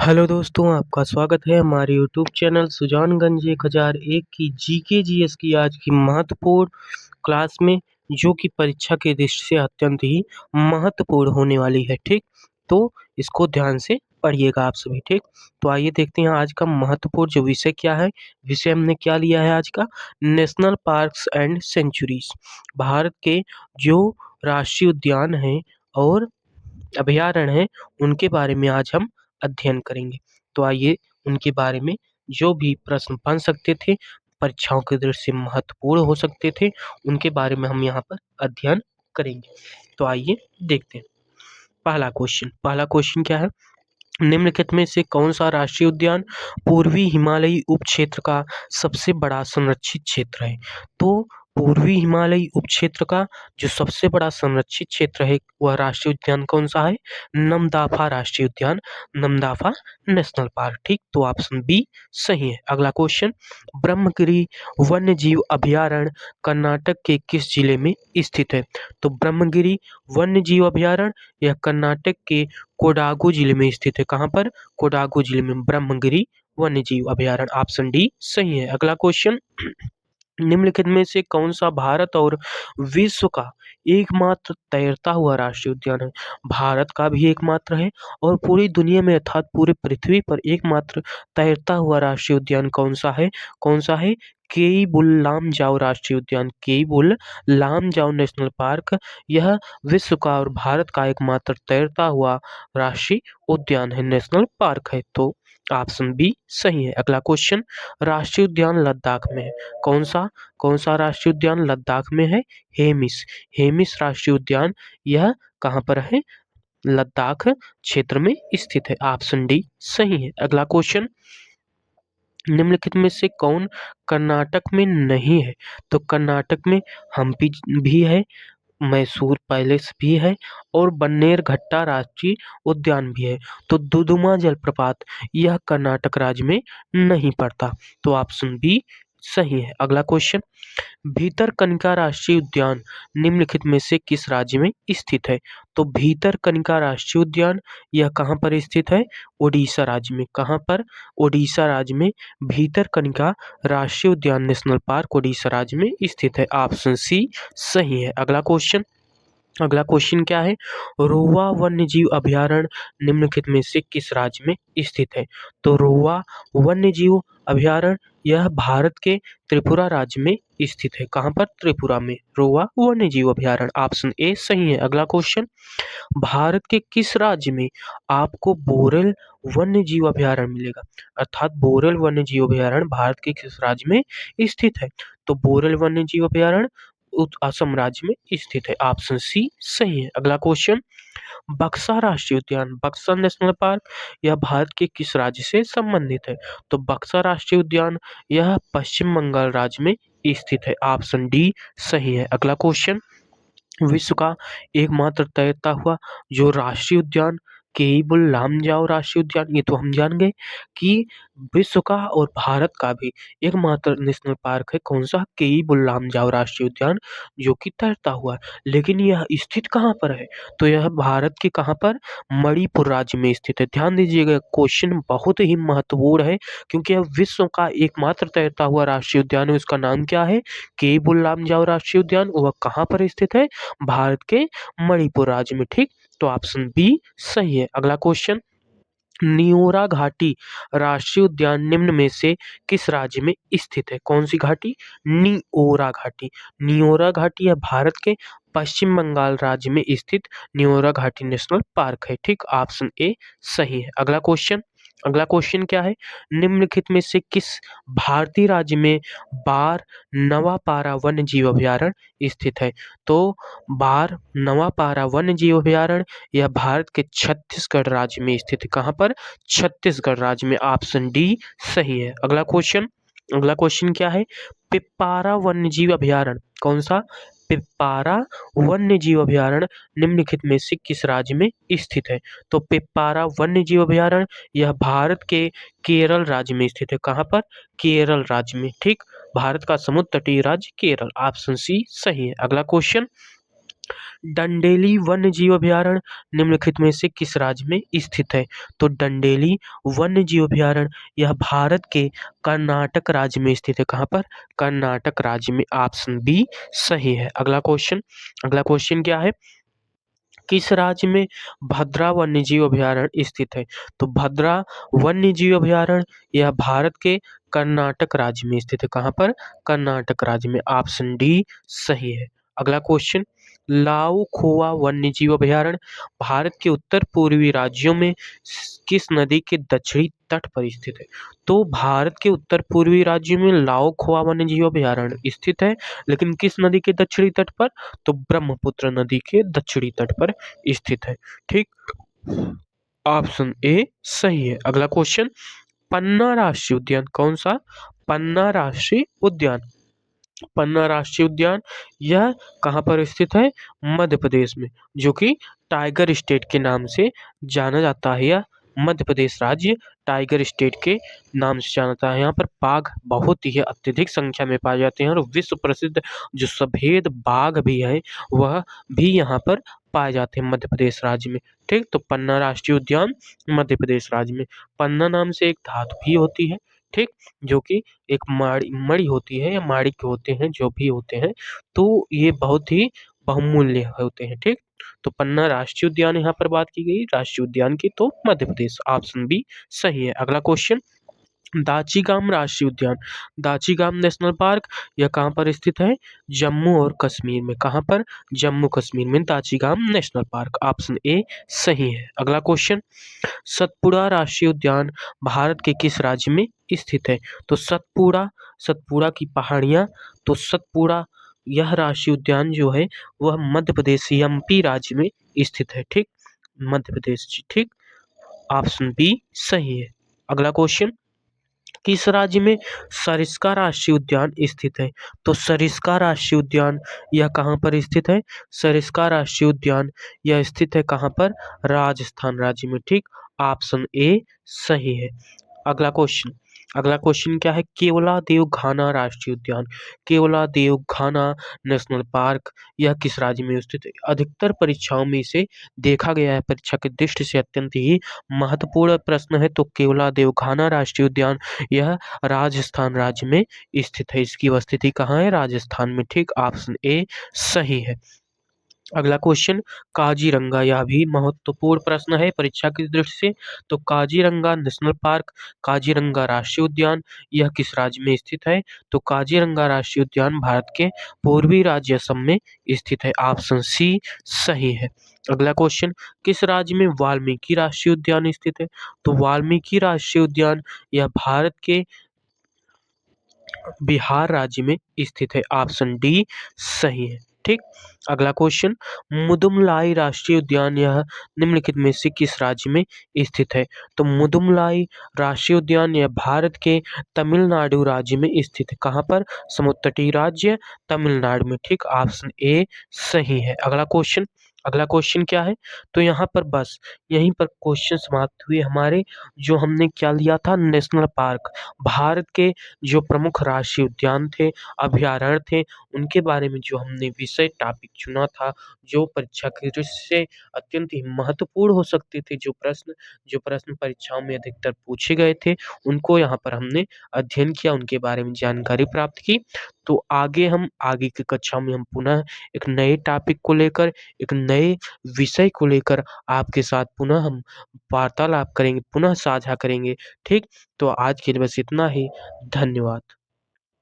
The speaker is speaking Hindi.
हेलो दोस्तों, आपका स्वागत है हमारे यूट्यूब चैनल सुजानगंज 1001 की जीके जीएस की आज की महत्वपूर्ण क्लास में, जो कि परीक्षा की दृष्टि से अत्यंत ही महत्वपूर्ण होने वाली है। ठीक, तो इसको ध्यान से पढ़िएगा आप सभी। ठीक, तो आइए देखते हैं आज का महत्वपूर्ण जो विषय क्या है। विषय हमने क्या लिया है आज का, national parks and sanctuaries. Bharat के जो राष्ट्रीय उद्यान हैं और अभयारण्य हैं, उनके बारे में आज हम अध्ययन करेंगे। तो आइए उनके बारे में जो भी प्रश्न बन सकते थे, परीक्षाओं की दृष्टि से महत्वपूर्ण हो सकते थे, उनके बारे में हम यहाँ पर अध्ययन करेंगे। तो आइए देखते हैं। पहला क्वेश्चन क्या है, निम्नलिखित में से कौन सा राष्ट्रीय उद्यान पूर्वी हिमालयी उपक्षेत्र का सबसे बड़ा संरक्षित क्षेत्र है? तो पूर्वी हिमालयी उपक्षेत्र का जो सबसे बड़ा संरक्षित क्षेत्र है, वह राष्ट्रीय उद्यान कौन सा है? नमदाफा राष्ट्रीय उद्यान, नमदाफा नेशनल पार्क। ठीक, तो ऑप्शन बी सही है। अगला क्वेश्चन, ब्रह्मगिरी वन्य जीव अभयारण्य कर्नाटक के किस जिले में स्थित है? तो ब्रह्मगिरी वन्य जीव अभयारण्य यह कर्नाटक के कोडागु जिले में स्थित है। कहाँ पर? कोडागु जिले में ब्रह्मगिरी वन्य जीव अभयारण्य। ऑप्शन डी सही है। अगला क्वेश्चन, निम्नलिखित में से कौन सा भारत और विश्व का एकमात्र तैरता हुआ राष्ट्रीय उद्यान है? भारत का भी एकमात्र है और पूरी दुनिया में अर्थात पूरी पृथ्वी पर एकमात्र तैरता हुआ राष्ट्रीय उद्यान कौन सा है? कौन सा है? केईबुल लामजाओ राष्ट्रीय उद्यान, केईबुल लामजाओ नेशनल पार्क। यह विश्व का और भारत का एकमात्र तैरता हुआ राष्ट्रीय उद्यान है, नेशनल पार्क है। तो ऑप्शन बी सही है। अगला क्वेश्चन, राष्ट्रीय उद्यान लद्दाख में है। कौन सा राष्ट्रीय उद्यान लद्दाख में है? हेमिस, हेमिस राष्ट्रीय उद्यान यह कहाँ पर है? लद्दाख क्षेत्र में स्थित है। ऑप्शन डी सही है। अगला क्वेश्चन, निम्नलिखित में से कौन कर्नाटक में नहीं है? तो कर्नाटक में हम्पी भी है, मैसूर पैलेस भी है और बन्नेरघट्टा राष्ट्रीय उद्यान भी है। तो दुदुमा जलप्रपात यह कर्नाटक राज्य में नहीं पड़ता। तो ऑप्शन बी सही है। अगला क्वेश्चन, भीतरकनिका राष्ट्रीय उद्यान निम्नलिखित में से किस राज्य में स्थित है? तो भीतरकनिका राष्ट्रीय उद्यान यह कहाँ पर स्थित है? ओडिशा राज्य में। कहाँ पर? ओडिशा राज्य में भीतरकनिका राष्ट्रीय उद्यान नेशनल पार्क ओडिशा राज्य में स्थित है। ऑप्शन सी सही है। अगला क्वेश्चन क्या है, रोवा वन्यजीव अभयारण्य निम्नलिखित में से किस राज्य में स्थित है? तो रोवा वन्यजीव अभयारण्य यह भारत के त्रिपुरा राज्य में स्थित है। कहाँ पर? त्रिपुरा में रोवा वन्यजीव अभयारण्य। ऑप्शन ए सही है। अगला क्वेश्चन, भारत के किस राज्य में आपको बोरेल वन्य जीव अभयारण्य मिलेगा? अर्थात बोरेल वन्य जीव अभयारण्य भारत के किस राज्य में स्थित है? तो बोरेल वन्य जीव अभयारण्य असम राज्य में स्थित है। ऑप्शन सी सही है। अगला क्वेश्चन, बक्सा राष्ट्रीय उद्यान, बक्सा नेशनल पार्क यह भारत के किस राज्य से संबंधित है? तो बक्सा राष्ट्रीय उद्यान यह पश्चिम बंगाल राज्य में स्थित है। ऑप्शन डी सही है। अगला क्वेश्चन, विश्व का एकमात्र तैरता हुआ जो राष्ट्रीय उद्यान केईबुल लामजाओ राष्ट्रीय उद्यान, ये तो हम जान गए कि विश्व का और भारत का भी एकमात्र नेशनल पार्क है। कौन सा? केईबुल लामजाओ राष्ट्रीय उद्यान, जो कि तैरता हुआ है। लेकिन यह स्थित कहाँ पर है? तो यह भारत के कहाँ पर? मणिपुर राज्य में स्थित है। ध्यान दीजिएगा, क्वेश्चन बहुत ही महत्वपूर्ण है क्योंकि यह विश्व का एकमात्र तैरता हुआ राष्ट्रीय उद्यान है। उसका नाम क्या है? केईबुल लामजाओ राष्ट्रीय उद्यान। वह कहाँ पर स्थित है? भारत के मणिपुर राज्य में। ठीक, तो ऑप्शन बी सही है। अगला क्वेश्चन, नियोरा घाटी राष्ट्रीय उद्यान निम्न में से किस राज्य में स्थित है? कौन सी घाटी? नियोरा घाटी। नियोरा घाटी यह भारत के पश्चिम बंगाल राज्य में स्थित नियोरा घाटी नेशनल पार्क है। ठीक, ऑप्शन ए सही है। अगला क्वेश्चन क्या है, निम्नलिखित में से किस भारतीय राज्य में बार नवापारा वन्य जीव अभयारण्य स्थित है? तो बार नवापारा वन्य जीव अभयारण्य यह भारत के छत्तीसगढ़ राज्य में स्थित है। कहाँ पर? छत्तीसगढ़ राज्य में। ऑप्शन डी सही है। अगला क्वेश्चन क्या है, पिप्पारा वन्य जीव अभयारण्य, कौन सा? पिप्पारा वन्य जीव अभयारण्य निम्नलिखित में से किस राज्य में स्थित है? तो पिप्पारा वन्य जीव अभयारण्य यह भारत के केरल राज्य में स्थित है। कहाँ पर? केरल राज्य में। ठीक, भारत का समुद्र तटीय राज्य केरल। ऑप्शन सी सही है। अगला क्वेश्चन, डंडेली वन्य जीव अभयारण्य निम्नलिखित में से किस राज्य में स्थित है? तो डंडेली वन्य जीव अभयारण्य यह भारत के कर्नाटक राज्य में स्थित है। कहाँ पर? कर्नाटक राज्य में। ऑप्शन बी सही है। अगला क्वेश्चन क्या है? किस राज्य में भद्रा वन्यजीव अभयारण्य स्थित है? तो भद्रा वन्यजीव अभयारण्य यह भारत के कर्नाटक राज्य में स्थित है। कहाँ पर? कर्नाटक राज्य में। ऑप्शन डी सही है। अगला क्वेश्चन, लाऊ खोआ वन्यजीव अभयारण्य भारत के उत्तर पूर्वी राज्यों में किस नदी के दक्षिणी तट पर स्थित है? तो भारत के उत्तर पूर्वी राज्यों में लाऊ खोआ वन्यजीव अभयारण्य स्थित है, लेकिन किस नदी के दक्षिणी तट पर? तो ब्रह्मपुत्र नदी के दक्षिणी तट पर स्थित है। ठीक, ऑप्शन ए सही है। अगला क्वेश्चन, पन्ना राष्ट्रीय उद्यान कौन सा? पन्ना राष्ट्रीय उद्यान, पन्ना राष्ट्रीय उद्यान यह कहाँ पर स्थित है? मध्य प्रदेश में, जो कि टाइगर स्टेट के नाम से जाना जाता है। यह मध्य प्रदेश राज्य टाइगर स्टेट के नाम से जाना जाता है। यहाँ पर बाघ बहुत ही अत्यधिक संख्या में पाए जाते हैं और विश्व प्रसिद्ध जो सफेद बाघ भी है वह भी यहाँ पर पाए जाते हैं मध्य प्रदेश राज्य में। ठीक, तो पन्ना राष्ट्रीय उद्यान मध्य प्रदेश राज्य में। पन्ना नाम से एक धातु भी होती है, ठीक, जो कि एक मणि होती है या माणिक्य होते हैं, जो भी होते हैं, तो ये बहुत ही बहुमूल्य होते हैं। ठीक, तो पन्ना राष्ट्रीय उद्यान यहाँ पर बात की गई राष्ट्रीय उद्यान की, तो मध्य प्रदेश। ऑप्शन बी सही है। अगला क्वेश्चन, दाचीगाम राष्ट्रीय उद्यान, दाचीगाम नेशनल पार्क यह कहाँ पर स्थित है? जम्मू और कश्मीर में। कहाँ पर? जम्मू कश्मीर में Dachigam national park. Option A सही है। अगला क्वेश्चन, सतपुड़ा राष्ट्रीय उद्यान भारत के किस राज्य में स्थित है? तो सतपुड़ा की पहाड़ियाँ, तो सतपुड़ा यह राष्ट्रीय उद्यान जो है वह मध्य प्रदेश एमपी राज्य में स्थित है। ठीक, मध्य प्रदेश। ठीक, ऑप्शन बी सही है। अगला क्वेश्चन, किस राज्य में सरिस्का राष्ट्रीय उद्यान स्थित है? तो सरिस्का राष्ट्रीय उद्यान यह कहाँ पर स्थित है? सरिस्का राष्ट्रीय उद्यान यह स्थित है कहाँ पर? राजस्थान राज्य में। ठीक, ऑप्शन ए सही है। अगला क्वेश्चन क्या है? केवलादेव घाना राष्ट्रीय उद्यान, केवलादेव घाना नेशनल पार्क यह किस राज्य में स्थित है? अधिकतर परीक्षाओं में इसे देखा गया है, परीक्षा की दृष्टि से अत्यंत ही महत्वपूर्ण प्रश्न है। तो केवलादेव घाना राष्ट्रीय उद्यान यह राजस्थान राज्य में स्थित है। इसकी उपस्थिति कहाँ है? राजस्थान में। ठीक, ऑप्शन ए सही है। अगला क्वेश्चन, काजीरंगा यह भी महत्वपूर्ण प्रश्न है परीक्षा की दृष्टि से। तो काजीरंगा नेशनल पार्क, काजीरंगा राष्ट्रीय उद्यान यह किस राज्य में स्थित है? तो काजीरंगा राष्ट्रीय उद्यान भारत के पूर्वी राज्य असम में स्थित है। ऑप्शन सी सही है। अगला क्वेश्चन, किस राज्य में वाल्मीकि राष्ट्रीय उद्यान स्थित है? तो वाल्मीकि राष्ट्रीय उद्यान यह भारत के बिहार राज्य में स्थित है। ऑप्शन डी सही है। ठीक, अगला क्वेश्चन, मुदुमलाई राष्ट्रीय उद्यान यह निम्नलिखित में से किस राज्य में स्थित है? तो मुदुमलाई राष्ट्रीय उद्यान यह भारत के तमिलनाडु राज्य में स्थित है। कहाँ पर? समुद्र तटीय राज्य तमिलनाडु में। ठीक, ऑप्शन ए सही है। अगला क्वेश्चन क्या है? तो यहाँ पर बस यहीं पर क्वेश्चन समाप्त हुए हमारे। जो हमने क्या लिया था? नेशनल पार्क, भारत के जो प्रमुख राष्ट्रीय उद्यान थे, अभयारण्य थे, उनके बारे में जो हमने विषय टॉपिक चुना था, जो परीक्षा की दृष्टि से अत्यंत ही महत्वपूर्ण हो सकते थे, जो प्रश्न परीक्षाओं में अधिकतर पूछे गए थे, उनको यहाँ पर हमने अध्ययन किया, उनके बारे में जानकारी प्राप्त की। तो आगे की कक्षा में हम पुनः एक नए टॉपिक को लेकर, एक नए विषय को लेकर आपके साथ पुनः हम वार्तालाप करेंगे, पुनः साझा करेंगे। ठीक, तो आज के लिए बस इतना ही। धन्यवाद।